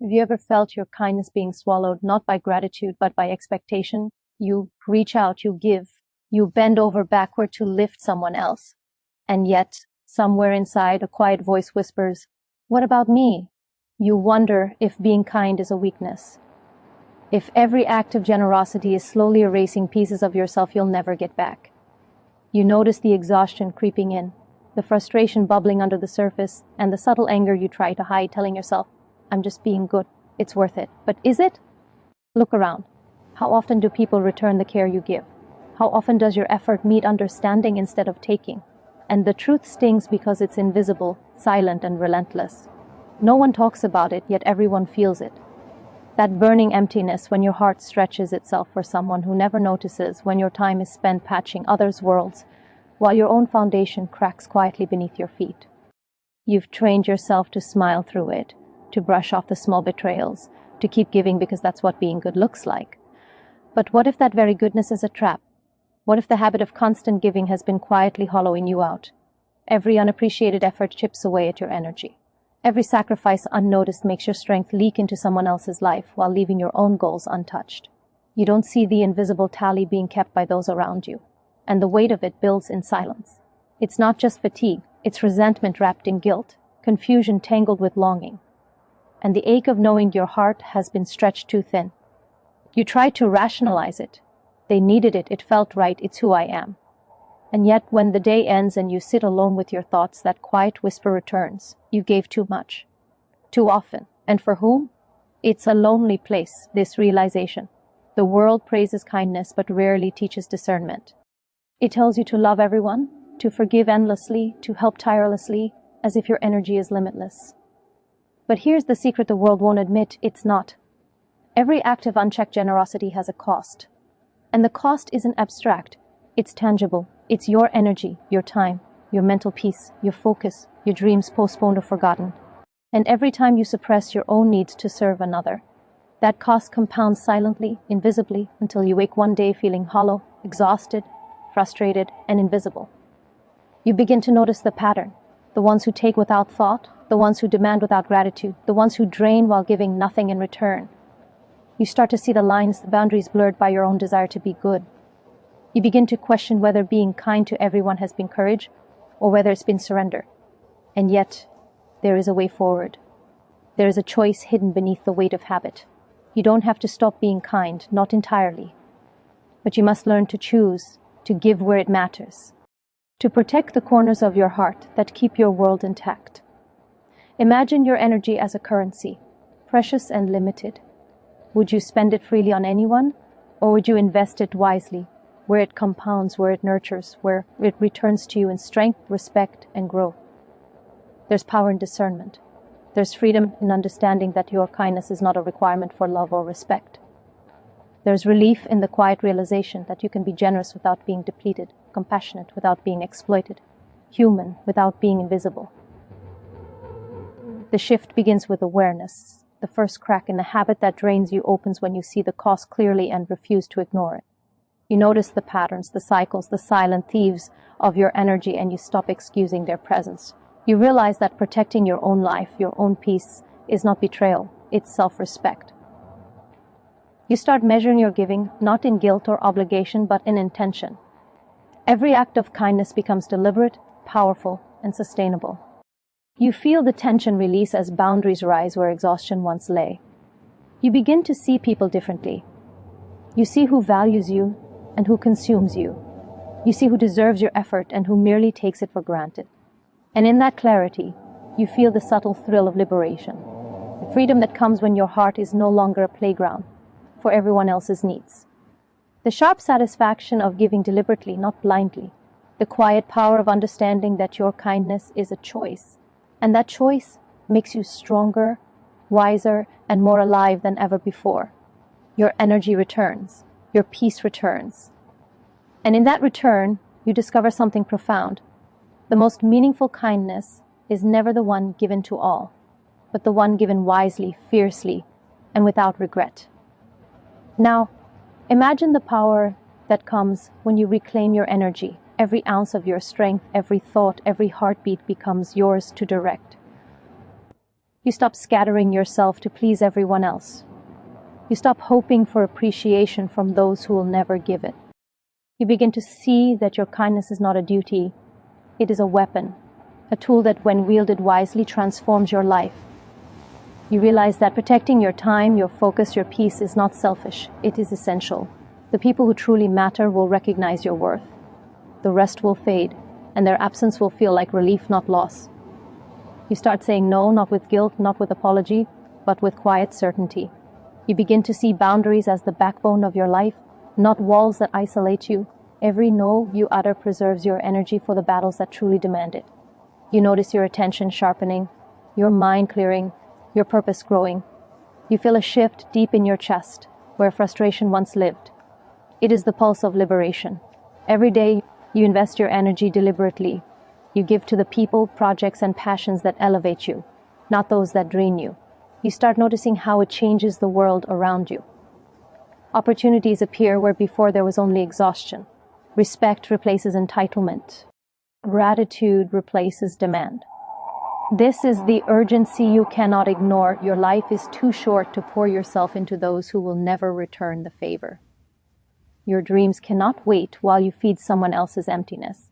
Have you ever felt your kindness being swallowed not by gratitude but by expectation? You reach out, you give, you bend over backward to lift someone else. And yet, somewhere inside, a quiet voice whispers, "What about me?" You wonder if being kind is a weakness. If every act of generosity is slowly erasing pieces of yourself you'll never get back. You notice the exhaustion creeping in, the frustration bubbling under the surface, and the subtle anger you try to hide, telling yourself, "I'm just being good. It's worth it." But is it? Look around. How often do people return the care you give? How often does your effort meet understanding instead of taking? And the truth stings because it's invisible, silent, and relentless. No one talks about it, yet everyone feels it. That burning emptiness when your heart stretches itself for someone who never notices, when your time is spent patching others' worlds, while your own foundation cracks quietly beneath your feet. You've trained yourself to smile through it, to brush off the small betrayals, to keep giving because that's what being good looks like. But what if that very goodness is a trap? What if the habit of constant giving has been quietly hollowing you out? Every unappreciated effort chips away at your energy. Every sacrifice unnoticed makes your strength leak into someone else's life while leaving your own goals untouched. You don't see the invisible tally being kept by those around you, and the weight of it builds in silence. It's not just fatigue, it's resentment wrapped in guilt, confusion tangled with longing, and the ache of knowing your heart has been stretched too thin. You try to rationalize it. They needed it, it felt right, it's who I am. And yet, when the day ends and you sit alone with your thoughts, that quiet whisper returns. You gave too much. Too often. And for whom? It's a lonely place, this realization. The world praises kindness but rarely teaches discernment. It tells you to love everyone, to forgive endlessly, to help tirelessly, as if your energy is limitless. But here's the secret the world won't admit: it's not. Every act of unchecked generosity has a cost. And the cost isn't abstract. It's tangible. It's your energy, your time, your mental peace, your focus, your dreams postponed or forgotten. And every time you suppress your own needs to serve another, that cost compounds silently, invisibly, until you wake one day feeling hollow, exhausted, frustrated, and invisible. You begin to notice the pattern: the ones who take without thought, the ones who demand without gratitude, the ones who drain while giving nothing in return. You start to see the lines, the boundaries blurred by your own desire to be good. You begin to question whether being kind to everyone has been courage or whether it's been surrender. And yet, there is a way forward. There is a choice hidden beneath the weight of habit. You don't have to stop being kind, not entirely. But you must learn to choose, to give where it matters, to protect the corners of your heart that keep your world intact. Imagine your energy as a currency, precious and limited. Would you spend it freely on anyone, or would you invest it wisely, where it compounds, where it nurtures, where it returns to you in strength, respect, and growth? There's power in discernment. There's freedom in understanding that your kindness is not a requirement for love or respect. There's relief in the quiet realization that you can be generous without being depleted, compassionate without being exploited, human without being invisible. The shift begins with awareness. The first crack in the habit that drains you opens when you see the cost clearly and refuse to ignore it. You notice the patterns, the cycles, the silent thieves of your energy, and you stop excusing their presence. You realize that protecting your own life, your own peace, is not betrayal, it's self-respect. You start measuring your giving not in guilt or obligation, but in intention. Every act of kindness becomes deliberate, powerful, and sustainable. You feel the tension release as boundaries rise where exhaustion once lay. You begin to see people differently. You see who values you and who consumes you. You see who deserves your effort and who merely takes it for granted. And in that clarity, you feel the subtle thrill of liberation, the freedom that comes when your heart is no longer a playground for everyone else's needs. The sharp satisfaction of giving deliberately, not blindly. The quiet power of understanding that your kindness is a choice. And that choice makes you stronger, wiser, and more alive than ever before. Your energy returns. Your peace returns. And in that return, you discover something profound. The most meaningful kindness is never the one given to all, but the one given wisely, fiercely, and without regret. Now, imagine the power that comes when you reclaim your energy. Every ounce of your strength, every thought, every heartbeat becomes yours to direct. You stop scattering yourself to please everyone else. You stop hoping for appreciation from those who will never give it. You begin to see that your kindness is not a duty, it is a weapon, a tool that, when wielded wisely, transforms your life. You realize that protecting your time, your focus, your peace is not selfish, it is essential. The people who truly matter will recognize your worth. The rest will fade, and their absence will feel like relief, not loss. You start saying no, not with guilt, not with apology, but with quiet certainty. You begin to see boundaries as the backbone of your life, not walls that isolate you. Every no you utter preserves your energy for the battles that truly demand it. You notice your attention sharpening, your mind clearing, your purpose growing. You feel a shift deep in your chest, where frustration once lived. It is the pulse of liberation. Every day, you invest your energy deliberately. You give to the people, projects, and passions that elevate you, not those that drain you. You start noticing how it changes the world around you. Opportunities appear where before there was only exhaustion. Respect replaces entitlement. Gratitude replaces demand. This is the urgency you cannot ignore. Your life is too short to pour yourself into those who will never return the favor. Your dreams cannot wait while you feed someone else's emptiness.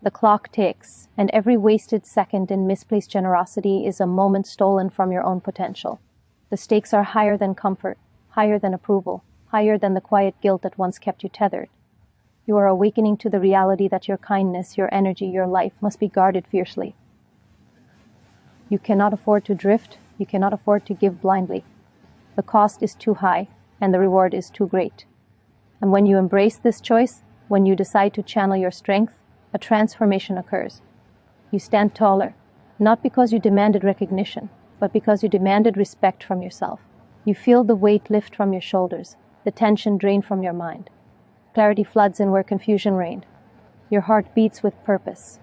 The clock ticks, and every wasted second in misplaced generosity is a moment stolen from your own potential. The stakes are higher than comfort, higher than approval, higher than the quiet guilt that once kept you tethered. You are awakening to the reality that your kindness, your energy, your life must be guarded fiercely. You cannot afford to drift, you cannot afford to give blindly. The cost is too high, and the reward is too great. And when you embrace this choice, when you decide to channel your strength, a transformation occurs. You stand taller, not because you demanded recognition, but because you demanded respect from yourself. You feel the weight lift from your shoulders, the tension drain from your mind. Clarity floods in where confusion reigned. Your heart beats with purpose.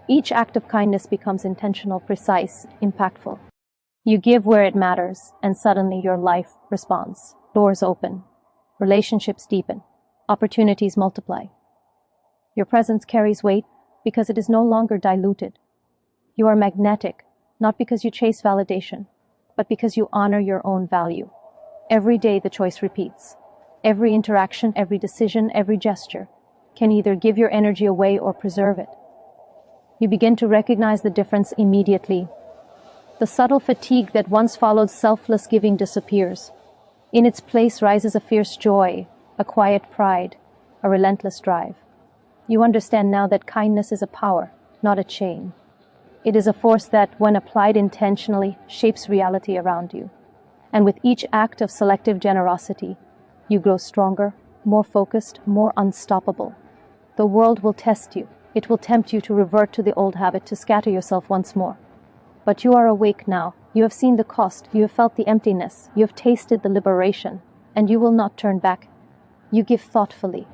Each act of kindness becomes intentional, precise, impactful. You give where it matters, and suddenly your life responds. Doors open. Relationships deepen. Opportunities multiply. Your presence carries weight because it is no longer diluted. You are magnetic, not because you chase validation, but because you honor your own value. Every day the choice repeats. Every interaction, every decision, every gesture can either give your energy away or preserve it. You begin to recognize the difference immediately. The subtle fatigue that once followed selfless giving disappears. In its place rises a fierce joy, a quiet pride, a relentless drive. You understand now that kindness is a power, not a chain. It is a force that, when applied intentionally, shapes reality around you. And with each act of selective generosity, you grow stronger, more focused, more unstoppable. The world will test you. It will tempt you to revert to the old habit, to scatter yourself once more. But you are awake now. You have seen the cost. You have felt the emptiness. You have tasted the liberation. And you will not turn back. You give thoughtfully.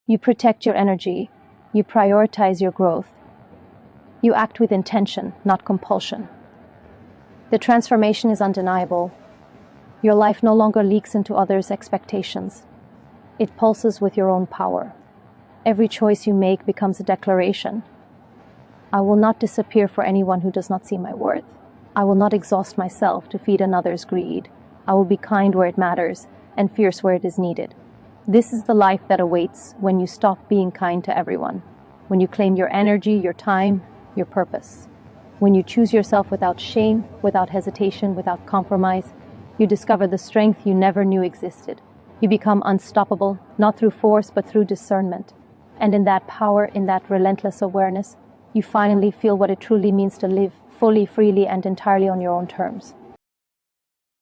You protect your energy. You prioritize your growth. You act with intention, not compulsion. The transformation is undeniable. Your life no longer leaks into others' expectations. It pulses with your own power. Every choice you make becomes a declaration. I will not disappear for anyone who does not see my worth. I will not exhaust myself to feed another's greed. I will be kind where it matters and fierce where it is needed. This is the life that awaits when you stop being kind to everyone, when you claim your energy, your time, your purpose. When you choose yourself without shame, without hesitation, without compromise, you discover the strength you never knew existed. You become unstoppable, not through force, but through discernment. And in that power, in that relentless awareness, you finally feel what it truly means to live fully, freely, and entirely on your own terms.